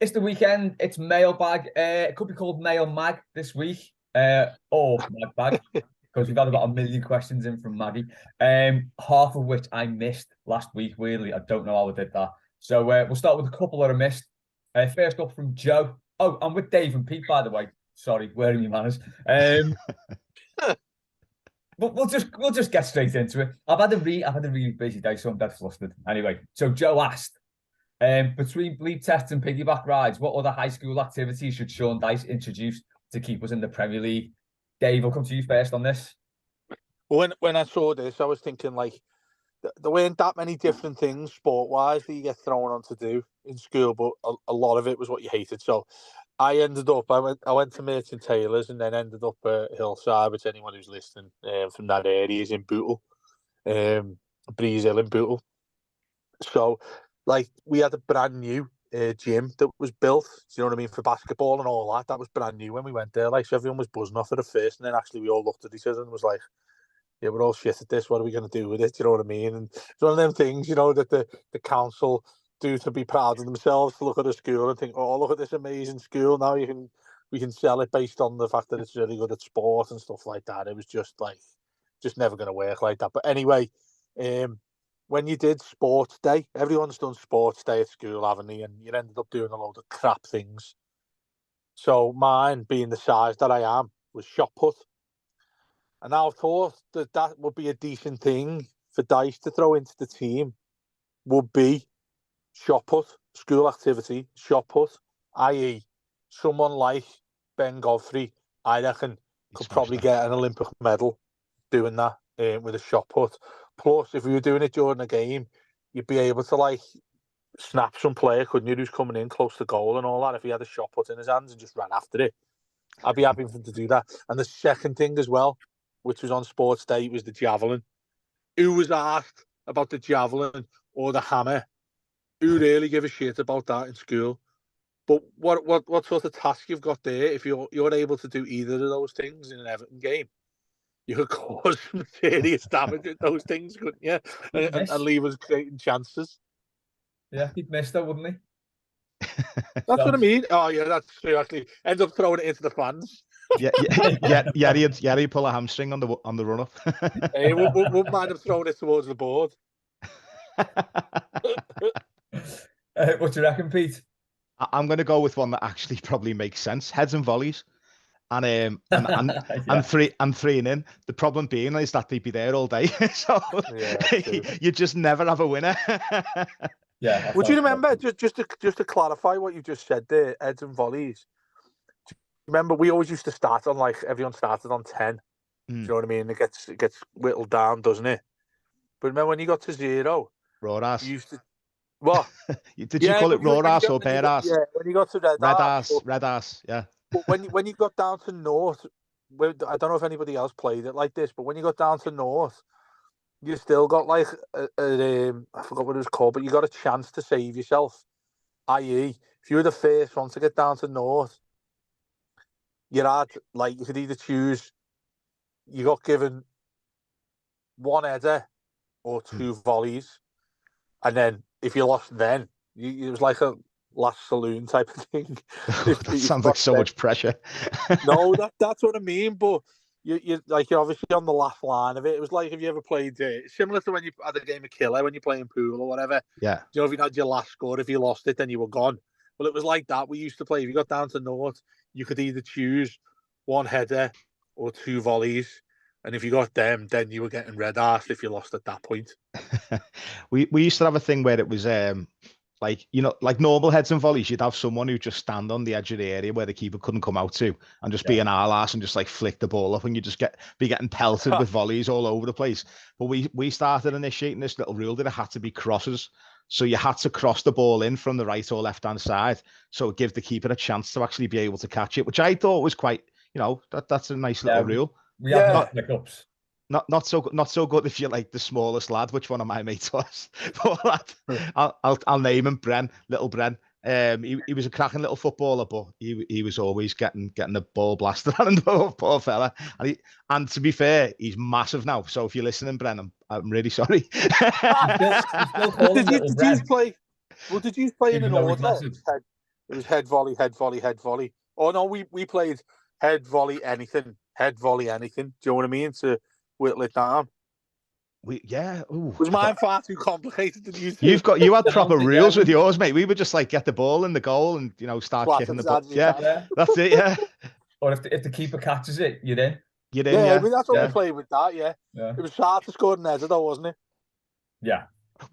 It's the weekend. It's Mailbag. It could be called MailMag this week, or Mailbag, because we've had about a million questions in from Maggie. Half of which I missed last week. Weirdly, I don't know how I did that. So we'll start with a couple that I missed. First up from Joe. Oh, I'm with Dave and Pete, by the way. Sorry, wearing your manners. But we'll just get straight into it. I've had a really busy day, so I'm dead flustered. Anyway, so Joe asked. Between bleep tests and piggyback rides, what other high school activities should Sean Dyche introduce to keep us in the Premier League? Dave, I'll come to you first on this. When I saw this, I was thinking like there weren't that many different things sport-wise that you get thrown on to do in school, but a lot of it was what you hated. So I went to Merchant Taylors and then ended up at Hillside, which anyone who's listening from that area is in Bootle, Breeze Hill in Bootle. So like we had a brand new gym that was built, do you know what I mean, for basketball and all that. That was brand new when we went there. Like, so everyone was buzzing off it at first, and then actually we all looked at each other and was like, yeah, we're all shit at this. What are we going to do with it? Do you know what I mean? And it's one of them things, you know, that the council do to be proud of themselves, to look at a school and think, oh, look at this amazing school. Now we can sell it based on the fact that it's really good at sport and stuff like that. It was just never going to work like that. But anyway, when you did sports day, everyone's done sports day at school, haven't they? And you ended up doing a load of crap things. So mine, being the size that I am, was shot put. And I thought that would be a decent thing for Dyche to throw into the team, would be shot put, school activity, shot put, i.e. someone like Ben Godfrey, I reckon, could probably get an Olympic medal doing that with a shot put. Plus, if we were doing it during a game, you'd be able to like snap some player, couldn't you, who's coming in close to goal and all that, if he had a shot put in his hands and just ran after it. I'd be happy for him to do that. And the second thing as well, which was on Sports Day, was the javelin. Who was asked about the javelin or the hammer? Who really give a shit about that in school? But what sort of task you've got there, if you're able to do either of those things in an Everton game, you could cause some serious damage with those things, couldn't you? And leave us creating chances. Yeah, he'd miss that, wouldn't he? That's what I mean. Oh yeah, that's true. Actually, ends up throwing it into the fans. He'd pull a hamstring on the run up. Hey, wouldn't mind him throwing it towards the board. What do you reckon, Pete? I'm going to go with one that actually probably makes sense: heads and volleys. And Yeah. three and in. The problem being is that they'd be there all day, so you just never have a winner. Yeah. Would you remember, just to clarify what you just said there, heads and volleys? Remember, we always used to start on everyone started on 10. Do you know what I mean? It gets whittled down, doesn't it? But remember when you got to 0, raw ass. You used to what? Did you call it raw ass or bare ass? Yeah, when you got to red ass. Yeah. But when you got down to North, I don't know if anybody else played it like this, but when you got down to North, you still got I forgot what it was called, but you got a chance to save yourself. I.e., if you were the first one to get down to North, you had you could either choose. You got given one header or 2 volleys, and then if you lost, then it was like a last saloon type of thing. That sounds like so much pressure. No, that's what I mean. But you're obviously on the last line of it. It was like if you ever played it, similar to when you had a game of Killer when you're playing pool or whatever. Yeah. You know, if you had your last score, if you lost it, then you were gone. Well, it was like that. We used to play. If you got down to North, you could either choose 1 header or 2 volleys. And if you got them, then you were getting red ass if you lost at that point. we used to have a thing where it was like normal heads and volleys, you'd have someone who just stand on the edge of the area where the keeper couldn't come out to and just be an ass and just flick the ball up, and you just be getting pelted with volleys all over the place. But we started initiating this little rule that it had to be crosses. So you had to cross the ball in from the right or left hand side. So it gave the keeper a chance to actually be able to catch it, which I thought was quite, that's a nice little rule. We have flick-ups. Not so good if you're like the smallest lad, which one of my mates was. But I'll name him little Bren. He was a cracking little footballer, but he was always getting the ball blasted at him, poor fella. And to be fair, he's massive now. So if you're listening, Bren, I'm really sorry. Did you play in an order? It was head volley, head volley, head volley. Oh no, we played head volley anything, head volley anything. Do you know what I mean? To whittle it down. Ooh, Was mine far too complicated than you two? You had proper Yeah, rules with yours, mate. We would just like get the ball in the goal and start Swat kicking it the as ball. hard as you Yeah, can. that's it. Yeah, Or if the keeper catches it, you're in. you're in. Yeah, I Yeah, mean that's what yeah. we played with that. Yeah, Yeah. it was hard to score an header though, wasn't it? Yeah.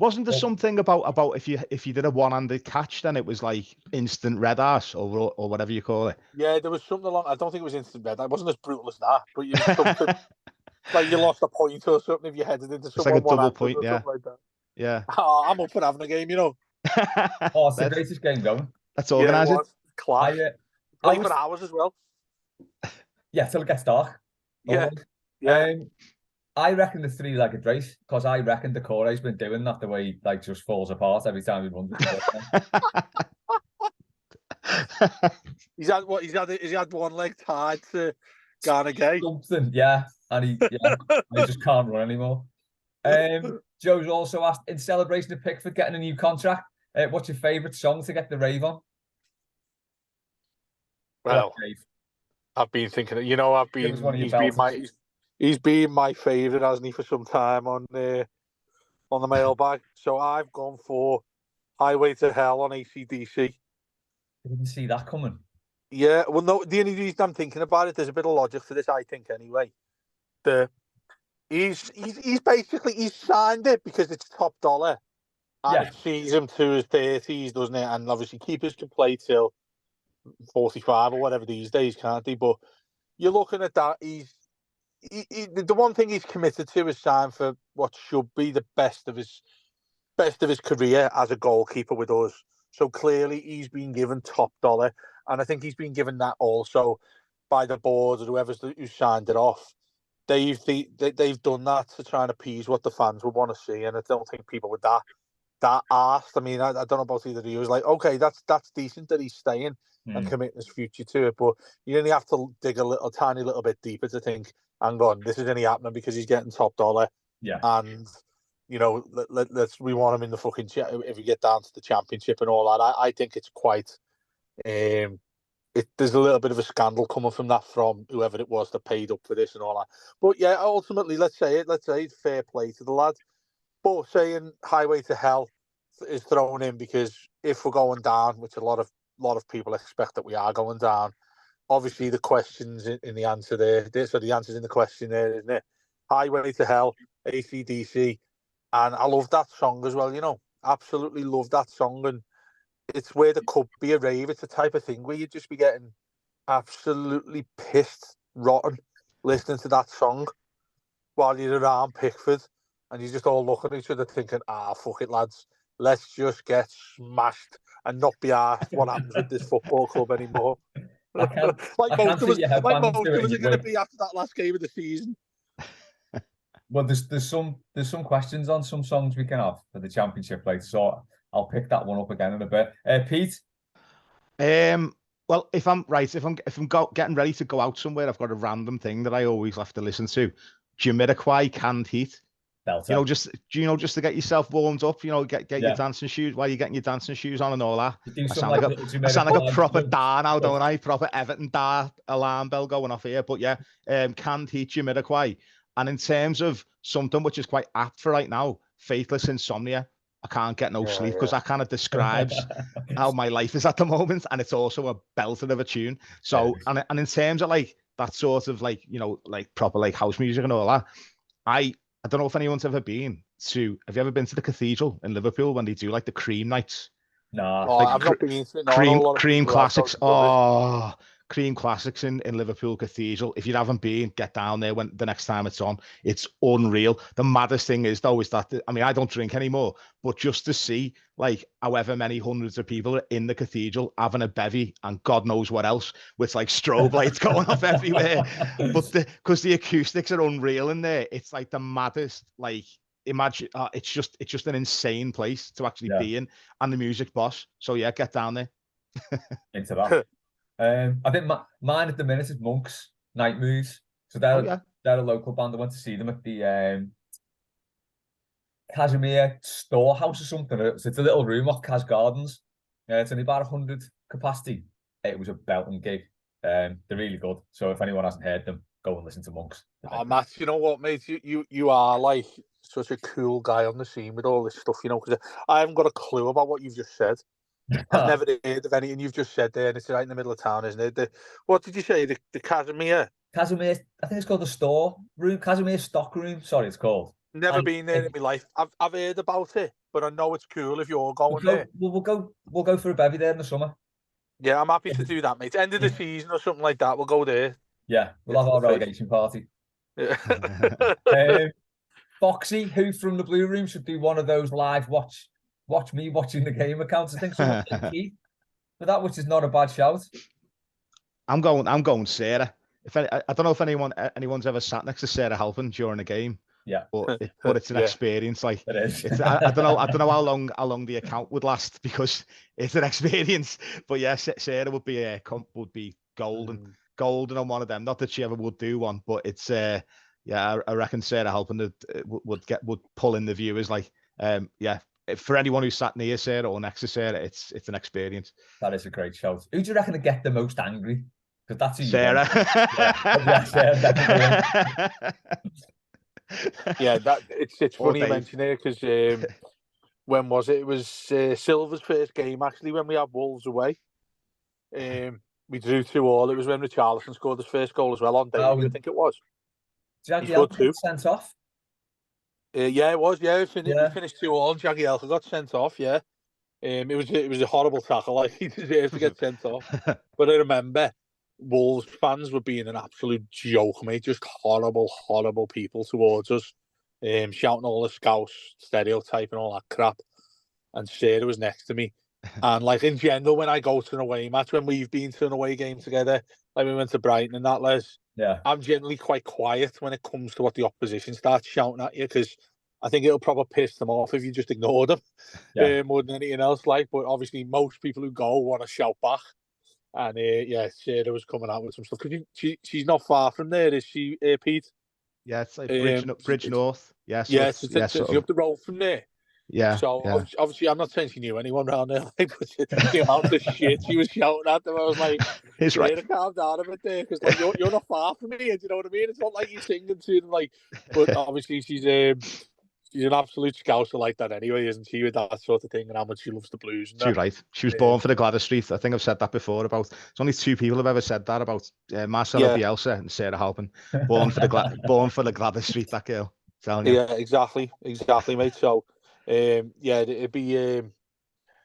Wasn't there Well, something about if you did a one-handed catch, then it was like instant red arse or whatever you call it? Yeah, there was something along. I don't think it was instant red. It wasn't as brutal as that, but it was something like you lost a point or something if you headed into It's like a someone double one-handed point. or Yeah, something like that. yeah. Oh, I'm up for having a game, you know. Oh, it's the Let's greatest game going. Yeah, it organise it. was class. I Play was for hours as well. till it gets dark. Yeah, Always. yeah. I reckon the three-legged race, because I reckon the Corey's been doing that the way he like just falls apart every time he runs it. He's had one leg tied to Ghana Gay. Something, yeah. And he just can't run anymore. Joe's also asked, in celebration of Pickford getting a new contract, what's your favourite song to get the rave on? Well, I've been thinking, Give us one of your he's been my favourite, hasn't he, for some time on the mailbag. So I've gone for Highway to Hell on AC/DC. I didn't see that coming. Yeah, well, no, the only reason I'm thinking about it, there's a bit of logic for this, I think, anyway. He's signed it because it's top dollar. And it sees him to his 30s, doesn't it? And obviously keepers can play till 45 or whatever these days, can't they? But you're looking at that, the one thing he's committed to is sign for what should be the best of his career as a goalkeeper with us. So clearly he's been given top dollar, and I think he's been given that also by the board or who signed it off. They've done that to try and appease what the fans would want to see, and I don't think people with that asked. I mean, I don't know about either of you. It was like, okay, that's decent that he's staying and committing his future to it, but you only have to dig a tiny little bit deeper to think, hang on, this is only happening because he's getting top dollar. Yeah, and we want him in the fucking if we get down to the championship and all that. I think it's quite. There's a little bit of a scandal coming from that, from whoever it was that paid up for this and all that. But yeah, ultimately, let's say it's fair play to the lad. But saying Highway to Hell is thrown in because if we're going down, which a lot of people expect that we are going down, obviously the questions in the answer there. So the answer's in the question there, isn't it? Highway to Hell, AC/DC. And I love that song as well, absolutely love that song. And it's where there could be a rave. It's the type of thing where you'd just be getting absolutely pissed, rotten, listening to that song while you're around Pickford. And you just all look at each other thinking, fuck it, lads. Let's just get smashed and not be asked what happens with this football club anymore. Like most of us are going to be after that last game of the season. Well, there's some questions on some songs we can have for the championship later, so I'll pick that one up again in a bit. Pete? Well, if I'm getting ready to go out somewhere, I've got a random thing that I always have to listen to. Jamiroquai, Canned Heat. Belter. Just to get yourself warmed up, get your dancing shoes while you're getting your dancing shoes on and all that. I sound like a proper dar now, don't I? Proper Everton dar alarm bell going off here. But yeah, Canned Heat, Jamiroquai. And in terms of something which is quite apt for right now, Faithless Insomnia. I can't get no sleep because that kind of describes how my life is at the moment, and it's also a belter of a tune. So, and in terms of like that sort of like proper like house music and all that, I don't know if anyone's ever been to. Have you ever been to the cathedral in Liverpool when they do like the Cream nights? No, I've not been to it. Cream classics. Oh, Cream classics in Liverpool Cathedral. If you haven't been, get down there when the next time it's on. It's unreal. The maddest thing is though, is that I don't drink anymore, but just to see like however many hundreds of people are in the cathedral having a bevy and God knows what else, with like strobe lights going off everywhere. But because the acoustics are unreal in there, it's like the maddest. Like imagine it's just an insane place to actually be in, and the music boss. So yeah, get down there. Into that. I think mine at the minute is Monks Night Moves. So they're a local band. I went to see them at the Casimir Storehouse or something. So it's a little room off Cas Gardens Yeah, it's only about 100 capacity. It was a belting gig. They're really good. So if anyone hasn't heard them, go and listen to Monks. Oh, Matt, you know what, mate? You are like such a cool guy on the scene with all this stuff, you know, because I haven't got a clue about what you've just said. I've never heard of anything you've just said there, and it's right in the middle of town, isn't it? What did you say? The Casimir? Casimir, I think it's called the store room. Casimir stock room. Sorry, it's called. Never been there in my life. I've heard about it, but I know it's cool if you're going We'll there. We'll go for a bevy there in the summer. Yeah, I'm happy to do that, mate. End of the season or something like that. We'll go there. Yeah, we'll have our relegation party. Yeah. Foxy, who from the Blue Room should do one of those live watch me watching the game accounts. I think someone said Keith for that, which is not a bad shout. I'm going Sarah. I don't know if anyone's ever sat next to Sarah Halpin during a game. Yeah, but it's an experience. Like it is. I don't know how long the account would last because it's an experience. But yeah, Sarah would be golden on one of them. Not that she ever would do one, but it's I reckon Sarah Halpin would pull in the viewers. Like for anyone who's sat near Sarah or next to Sarah, it's an experience. That is a great shout. Who do you reckon to get the most angry? Because that's who Sarah. Yeah, Sarah definitely. Yeah, it's funny you mention it because when was it? It was Silver's first game actually when we had Wolves away. We drew 2-2. It was when Richarlison scored his first goal as well on debut. I think it was. Jagielka sent off. Yeah, it was. Yeah, we finished 2-2. And Jagielka got sent off. Yeah, it was a horrible tackle. Like he deserved to get sent off. But I remember Wolves fans were being an absolute joke, mate. Just horrible people towards us, shouting all the Scouse stereotype and all that crap. And Sarah was next to me, and like in general, when I go to an away match, when we've been to an away game together, like we went to Brighton and that, Les, I'm generally quite quiet when it comes to what the opposition starts shouting at you because I think it'll probably piss them off if you just ignore them more than anything else. Like, but obviously, most people who go want to shout back. And Sarah was coming out with some stuff. She's not far from there, is she, Pete? Yeah, it's like Bridge North. Yeah, so it's up the road from there. Yeah. So obviously, I'm not saying she knew anyone around there. Like, but the amount of shit she was shouting at them, I was like, "It's right. Calm down a bit there, because like you're not far from me. Do you know what I mean? It's not like you're singing to them, like. But obviously, she's an absolute scouser like that anyway, isn't she, with that sort of thing, and how much she loves the Blues. She's right. She was born for the Gladys Street. I think I've said that before about. There's only two people have ever said that about Marcelo Bielsa and Sarah Halpin. Born for the Gladys Street. That girl. Telling you. Yeah, exactly, mate. So, it'd be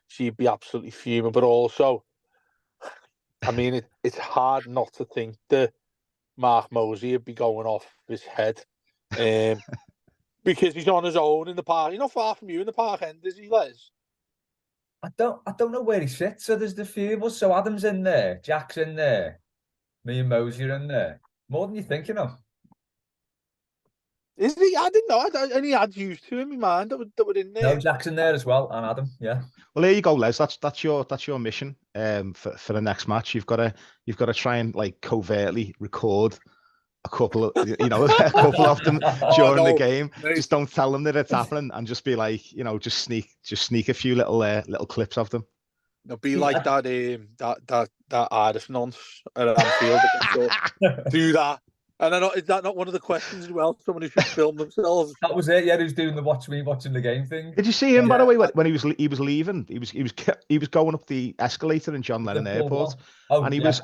she'd be absolutely fuming, but also, I mean, it's hard not to think that Mark Mosey would be going off his head. Because he's on his own in the park. He's not far from you in the park end, is he, Les? I don't know where he sits. So there's the few of us. So Adam's in there, Jack's in there, me and Mosey are in there. More than you think, you know. Is he? I didn't know. I only had used to him in mind that were in there. No, Jack's in there as well, and Adam. Yeah. Well, there you go, Les. That's your mission. For the next match, you've got to try and like covertly record a couple of them during the game. Mate. Just don't tell them that it's happening, and just be like, just sneak a few little clips of them. It'll be like that Irish nonce at Anfield. Do that. And I know, is that not one of the questions as well? Someone who should film themselves. That was it. Yeah, who's doing the watch me watching the game thing. Did you see him by the way when he was leaving? He was going up the escalator in John Lennon Airport, and he was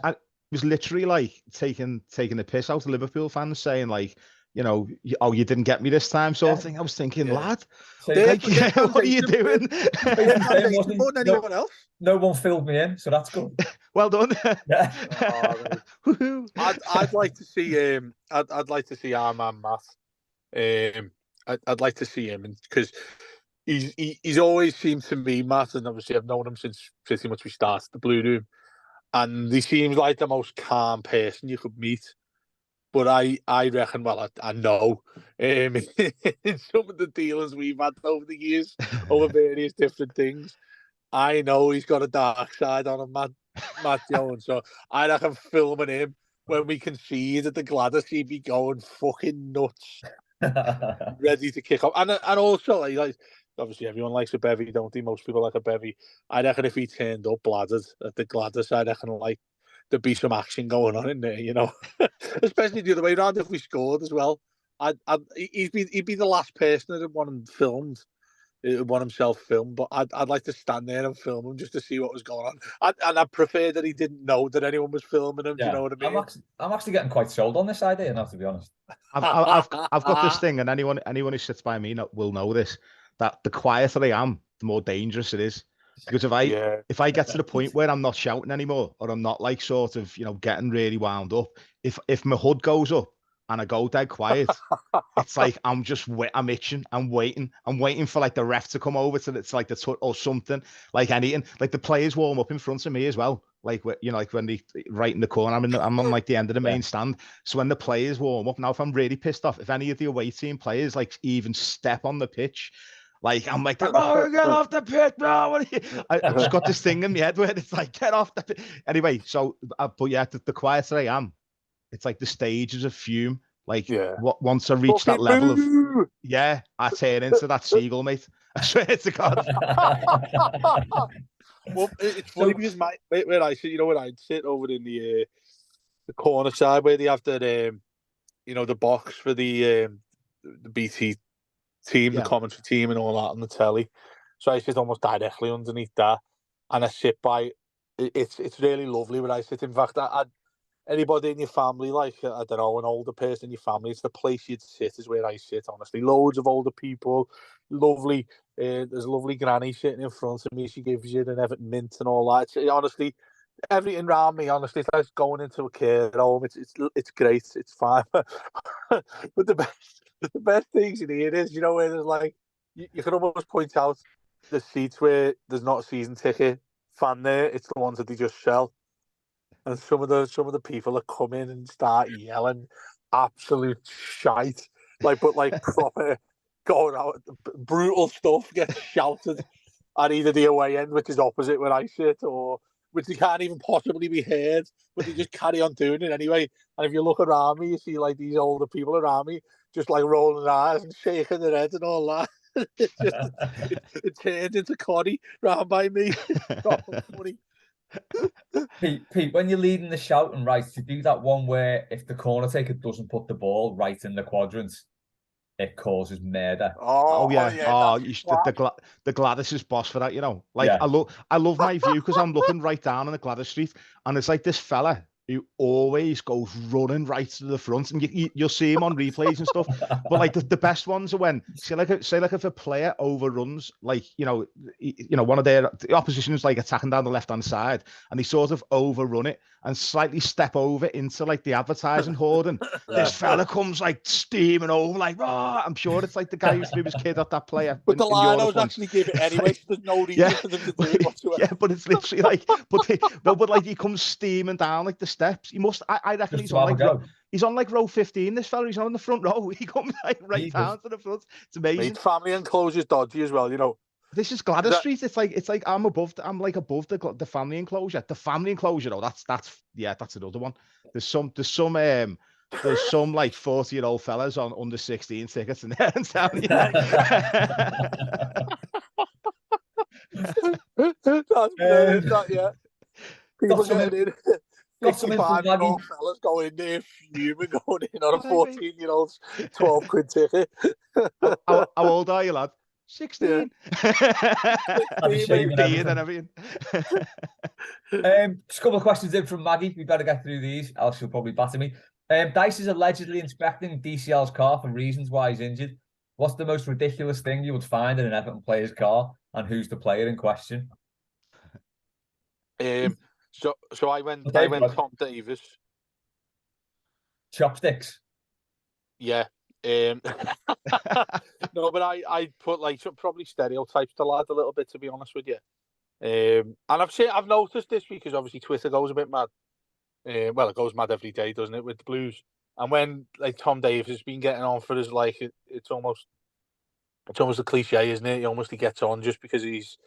literally like taking the piss out of Liverpool fans, saying like, you didn't get me this time, sort of thing. I was thinking, lad, what are you doing? More than anyone else. No one filled me in, so that's good. Well done. Yeah. I'd like to see I'd like to see our man Matt. I'd like to see him because he's always seemed to me, Matt, and obviously I've known him since pretty much we started the Blue Room, and he seems like the most calm person you could meet. But I reckon, well, I know in some of the dealings we've had over the years over various different things, I know he's got a dark side on him, Matt Jones. So I reckon filming him when we concede at the Gladys, he'd be going fucking nuts, ready to kick off. And also like obviously everyone likes a bevy, don't they? Most people like a bevy. I reckon if he turned up bladdered at the Gladys, I reckon like there'd be some action going on in there, you know. Especially the other way around if we scored as well. He'd be the last person that would want him filmed. He'd want himself filmed, but I'd like to stand there and film him just to see what was going on. And I prefer that he didn't know that anyone was filming him. Do you know what I mean? I'm actually getting quite sold on this idea now, to be honest. I've got this thing, and anyone who sits by me will know this, that the quieter I am, the more dangerous it is. Because if I get to the point where I'm not shouting anymore, or I'm not like sort of getting really wound up, if my hood goes up and I go dead quiet, it's like I'm itching. I'm waiting for like the ref to come over to like the or something, like anything. Like the players warm up in front of me as well. Like like when they right in the corner, I'm on like the end of the main stand. So when the players warm up, now if I'm really pissed off, if any of the away team players like even step on the pitch, like I'm like, oh, get off the pitch, bro. I've just got this thing in my head where it's like, get off the pitch. Anyway, so but yeah, the quieter I am, it's like the stages of fume. Like once I reach that level of I turn into that seagull, mate. I swear to God. Well, it's funny because where I sit, where I'd sit over in the corner side where they have the the box for the BT team, the commentary team, and all that on the telly. So I sit almost directly underneath that, and I sit by. It's really lovely where I sit. In fact, anybody in your family, like I don't know, an older person in your family, it's the place you'd sit. Is where I sit. Honestly, loads of older people, lovely. There's a lovely granny sitting in front of me. She gives you an Everton mint and all that. Honestly, everything around me. Honestly, it's like going into a care home. It's great. It's fine. But the best things in here is where there's like you can almost point out the seats where there's not a season ticket fan there. It's the ones that they just sell. And some of the people that come in and start yelling absolute shite, but proper going out, brutal stuff gets shouted at either the away end, which is opposite where I sit, or which they can't even possibly be heard, but they just carry on doing it anyway. And if you look around me, you see like these older people around me just like rolling their eyes and shaking their heads and all that. It turns into Connie round by me. Proper funny. Pete, when you're leading the shouting, right, to do that one where if the corner taker doesn't put the ball right in the quadrants, it causes murder. Oh yeah. The Gladys is boss for that, Like I love my view because I'm looking right down on the Gladys Street, and it's like this fella who always goes running right to the front, and you'll see him on replays and stuff. But like the best ones are when say like if a player overruns, like one of the opposition is like attacking down the left hand side, and they sort of overrun it and slightly step over into like the advertising hoarding. This fella comes like steaming over, like, oh, I'm sure it's like the guy who threw his kid at that player. But the Lions actually give it anyway, like, so there's no reason for them to do it whatsoever. Yeah, but it's literally like, but like he comes steaming down like the steps. He must. I reckon he's on like row 15. This fella, he's on the front row. He comes like right down to the front. It's amazing. Mate, family enclosure's dodgy as well, This is Gladys Street. It's like I'm above the family enclosure. The family enclosure, though, that's another one. There's some like 40-year-old fellas on under 16 tickets in there. I'm telling you. That's brilliant, that, People getting in. Got some 55-year-old fellas going there fuming, going in on a 14-year-old's 12 quid ticket. How old are you, lad? 16. And everything. Just a couple of questions in from Maggie. We better get through these, else she'll probably batter me. Dyche is allegedly inspecting DCL's car for reasons why he's injured. What's the most ridiculous thing you would find in an Everton player's car, and who's the player in question? So I went Tom Davis. Chopsticks. Yeah. No, but I put like probably stereotypes to lad a little bit, to be honest with you. And I've noticed this because obviously Twitter goes a bit mad. Well, it goes mad every day, doesn't it, with the Blues? And when like Tom Davis has been getting on for his like it's almost a cliche, isn't it? He gets on just because he's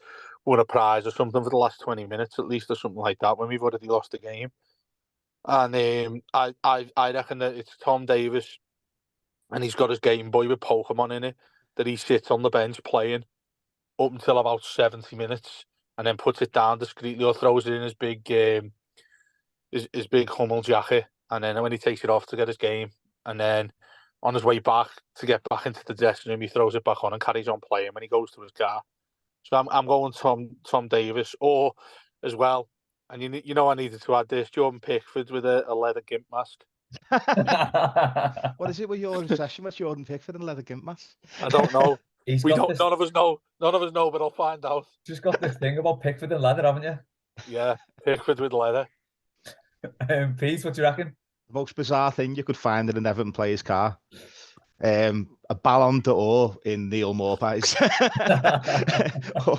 won a prize or something for the last 20 minutes at least, or something like that, when we've already lost the game. And I reckon that it's Tom Davis, and he's got his Game Boy with Pokemon in it that he sits on the bench playing, up until about 70 minutes, and then puts it down discreetly or throws it in his big Hummel jacket, and then when he takes it off to get his game, and then on his way back to get back into the dressing room, he throws it back on and carries on playing when he goes to his car. So I'm going Tom Davis, or as well, and you know I needed to add this, Jordan Pickford with a leather gimp mask. What is it with your obsession with Jordan Pickford and leather gimp mask? I don't know. This, none of us know. None of us know, but I'll find out. just got this thing about Pickford and leather, haven't you? Yeah, Pickford with leather. Pete, what do you reckon? The most bizarre thing you could find in an Everton player's car. A Ballon d'Or in Neil Maupay's. I don't know.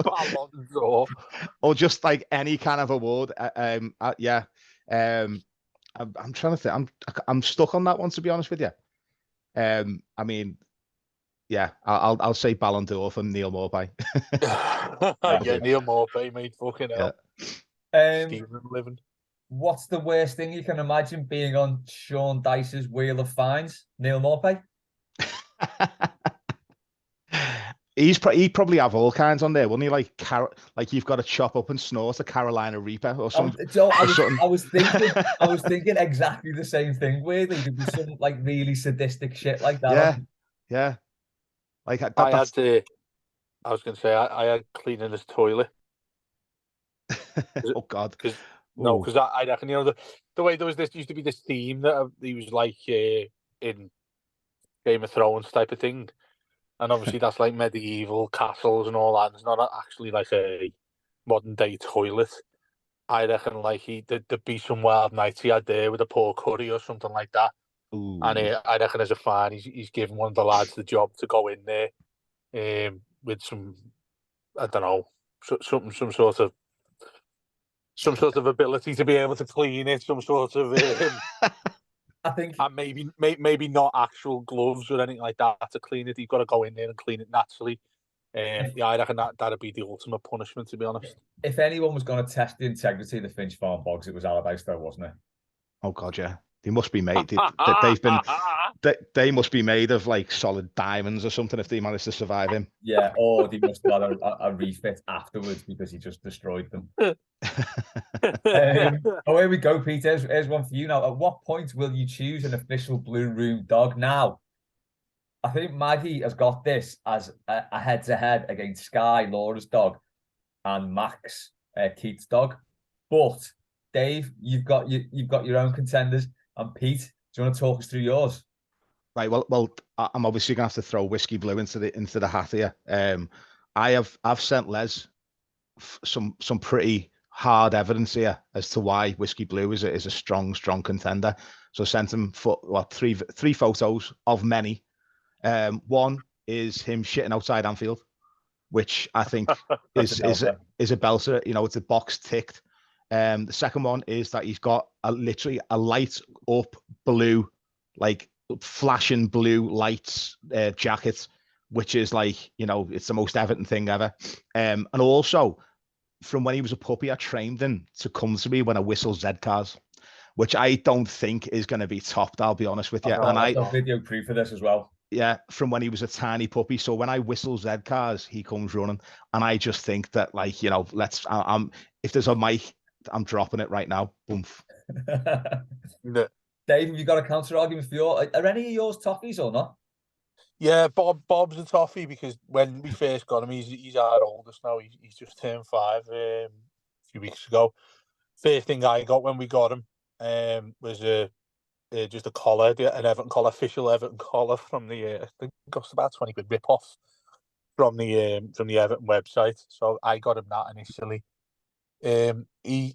Ballon d'Or. Or just like any kind of award. Yeah. I'm trying to think. I'm stuck on that one, to be honest with you. I mean, yeah, I'll say Ballon d'Or from Neil Maupay. Yeah, Neil Maupay, mate. Fucking hell. Steven living. What's the worst thing you can imagine being on Sean Dyche's wheel of fines? Neil Maupay? He'd probably have all kinds on there, wouldn't he? Like you've got to chop up and snort a Carolina Reaper or something. I was thinking exactly the same thing. Weirdly, there'd be some like really sadistic shit like that. Yeah. Like that, I was going to say I had cleaning his toilet. Oh God. Because I reckon, you know, the way there used to be this theme that he was like in Game of Thrones type of thing, and obviously that's like medieval castles and all that. It's not actually like a modern day toilet. I reckon like there'd be some wild nights he had there with a poor curry or something like that. Ooh. And I reckon as a fan, he's given one of the lads the job to go in there with some, I don't know, some sort of ability to be able to clean it, some sort of I think, and maybe not actual gloves or anything like that to clean it. You've got to go in there and clean it naturally. Yeah, I reckon that'd be the ultimate punishment, to be honest. If anyone was going to test the integrity of the Finch Farm bogs, it was Allardyce, though, wasn't it? Oh God, yeah. They must be made. They must be made of like solid diamonds or something if they managed to survive him. Yeah, or they must have had a refit afterwards because he just destroyed them. Here we go, Peter. Here's one for you now. At what point will you choose an official Blue Room dog? Now, I think Maggie has got this as a head-to-head against Sky, Laura's dog, and Max, Keith's dog. But Dave, you've got your own contenders. And Pete, do you want to talk us through yours? Right. Well, I'm obviously gonna have to throw Whiskey Blue into the hat here. I've sent Les some pretty hard evidence here as to why Whiskey Blue is a strong contender. So I sent him three photos of many. One is him shitting outside Anfield, which I think is a belter. You know, it's a box ticked. The second one is that he's got literally a light up blue, like flashing blue lights jacket, which is like, you know, it's the most Everton thing ever. And also from when he was a puppy, I trained him to come to me when I whistle Z cars, which I don't think is going to be topped, I'll be honest with you. I've got video proof of this as well. Yeah, from when he was a tiny puppy. So when I whistle Z cars, he comes running. And I just think that, like, you know, if there's a mic, I'm dropping it right now. Boom. Dave, have you got a counter argument for are any of yours toffees or not? Yeah, Bob's a toffee because when we first got him, he's our oldest now. He's just turned 5 a few weeks ago. First thing I got when we got him was just a collar, an Everton collar, official Everton collar from the I think it cost about 20 quid rip off from the Everton website. So I got him that initially. He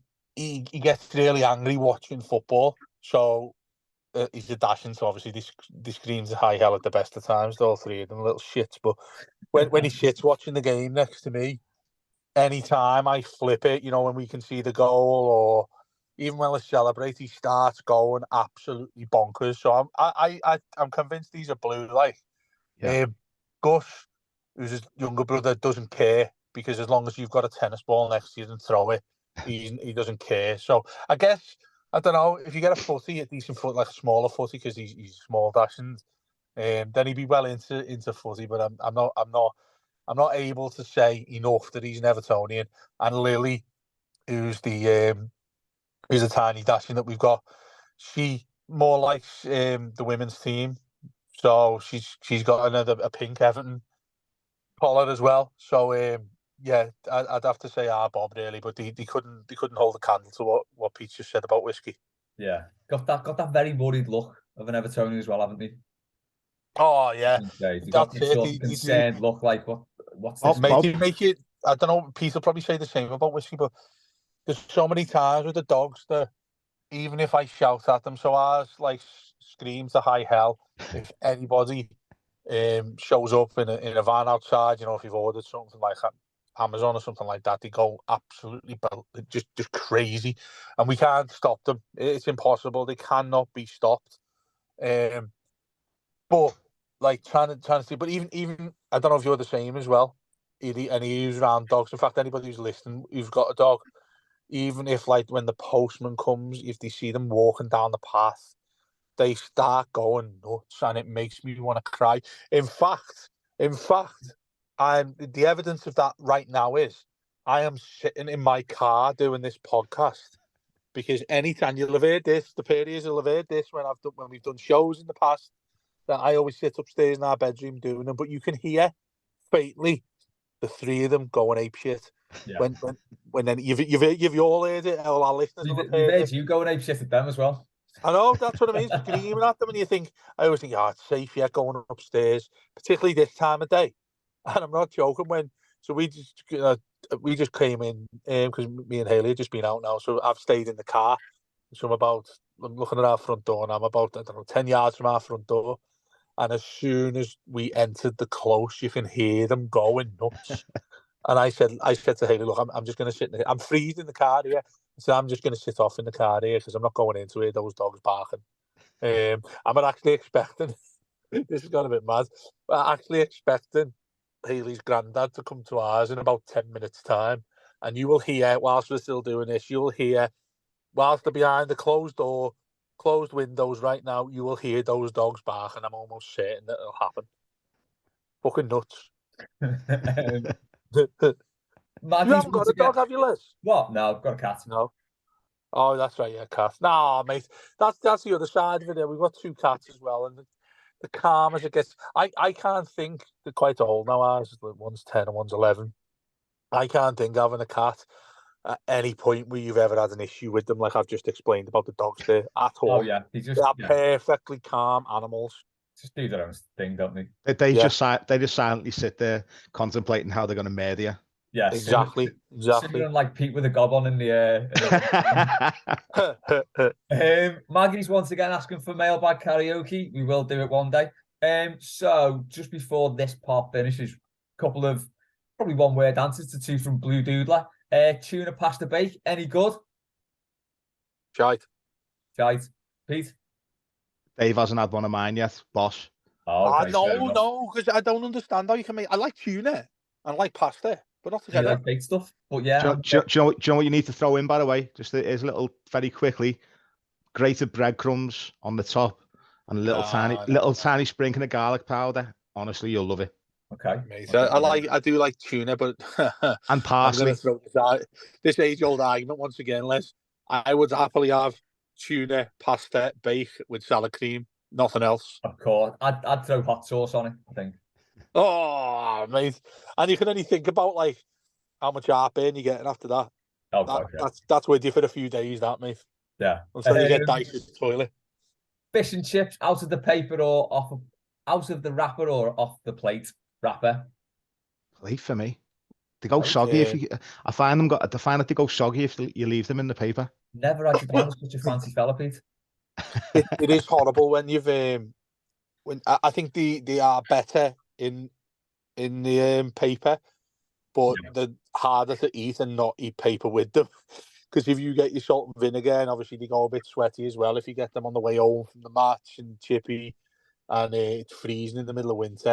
gets really angry watching football, so he's a dashing. So obviously this screams high hell at the best of times. All three of them little shits. But when he sits watching the game next to me, anytime I flip it, you know, when we can see the goal or even when we celebrate, he starts going absolutely bonkers. So I'm convinced these are blue. Like, Gus, who's his younger brother, doesn't care because as long as you've got a tennis ball next to you and throw it, he doesn't care. So I guess, I don't know, if you get a footy, a decent foot, like a smaller footy, because he's small dashing, then he'd be well into footy. But I'm not I'm not able to say enough that he's an Evertonian. And Lily, who's the tiny dashing that we've got, she more likes the women's team. So she's got a pink Everton collar as well. So yeah, I'd have to say Bob really, but they couldn't hold a candle to what Pete just said about whiskey. Yeah, got that very worried look of an Evertonian as well, haven't they? Oh yeah, They got that sort of concerned look, like what's this? Make it. I don't know. Pete will probably say the same about whiskey, but there's so many times with the dogs that even if I shout at them, so ours like screams to high hell if anybody shows up in a van outside. You know, if you've ordered something like Amazon or something like that, they go absolutely just crazy, and we can't stop them. It's impossible. They cannot be stopped. But like trying to see, but even I don't know if you're the same as well. Any who's around dogs. In fact, anybody who's listening who's got a dog, even if like when the postman comes, if they see them walking down the path, they start going nuts, and it makes me want to cry. In fact, the evidence of that right now is I am sitting in my car doing this podcast because anytime you'll have heard this, the periods will have heard this when we've done shows in the past, that I always sit upstairs in our bedroom doing them, but you can hear faintly the three of them going ape shit. Yeah. When then you've all heard it, all our listeners have heard it. You going ape shit at them as well. I know, that's what I mean, screaming at them, and I always think, it's safe, yeah, going upstairs, particularly this time of day. And I'm not joking. We just came in because me and Haley have just been out now, so I've stayed in the car. So I'm looking at our front door, and I'm about 10 yards from our front door. And as soon as we entered the close, you can hear them going nuts. And I said to Haley, look, I'm just going to sit in I'm freezing in the car here. So I'm just going to sit off in the car here because I'm not going into it. Those dogs barking. I'm actually expecting, this has got a bit mad, but I'm actually expecting Haley's granddad to come to ours in about 10 minutes time. And you will hear, whilst we're still doing this, you'll hear, whilst they're behind the closed windows right now, you will hear those dogs bark, and I'm almost certain that it'll happen. Fucking nuts. You haven't got a dog, have you, Liz? What? No, I've got a cat. No. Oh, that's right, yeah, cat. Nah, mate, that's the other side of it. We've got two cats as well, and the calm as it gets. I can't think. They're quite old now. Ours, one's 10 and one's 11. I can't think of having a cat at any point where you've ever had an issue with them, like I've just explained about the dogs there, at all. Oh yeah, they are perfectly calm animals. Just do their own thing, don't they? They just silently sit there contemplating how they're going to murder you. Yeah, exactly. Similar like Pete with a gob on in the Maggie's once again asking for mailbag karaoke. We will do it one day. So just before this part finishes, a couple of probably one word answers to two from Blue Doodler. Tuna pasta bake, any good? Shite. Pete? Dave hasn't had one of mine yet, boss. Oh, no, because I don't understand how you can make. I like tuna. I like pasta, but not together. You like baked stuff, but yeah. Do you know what you need to throw in, by the way? Just here's a little, very quickly, grated breadcrumbs on the top, and a tiny sprinkling of garlic powder. Honestly, you'll love it. Okay, mate. I do like tuna, but and parsley. I'm going to throw this age-old argument once again, Les. I would happily have tuna pasta bake with salad cream, nothing else. Of course, I'd throw hot sauce on it, I think. Oh, mate! And you can only think about like how much heartburn you're getting after that. That's with you for a few days, that mate. Yeah, until you get Dyche in the toilet. Fish and chips out of the paper or out of the wrapper or off the plate wrapper. Plate for me. They go soggy if you. I find that they go soggy if you leave them in the paper. Never had you down as such a fancy fella, Pete. It is horrible when you've when I think they are better in the paper, but they're harder to eat and not eat paper with them. Because if you get your salt and vinegar, and obviously they go a bit sweaty as well if you get them on the way home from the match and chippy, and it's freezing in the middle of winter.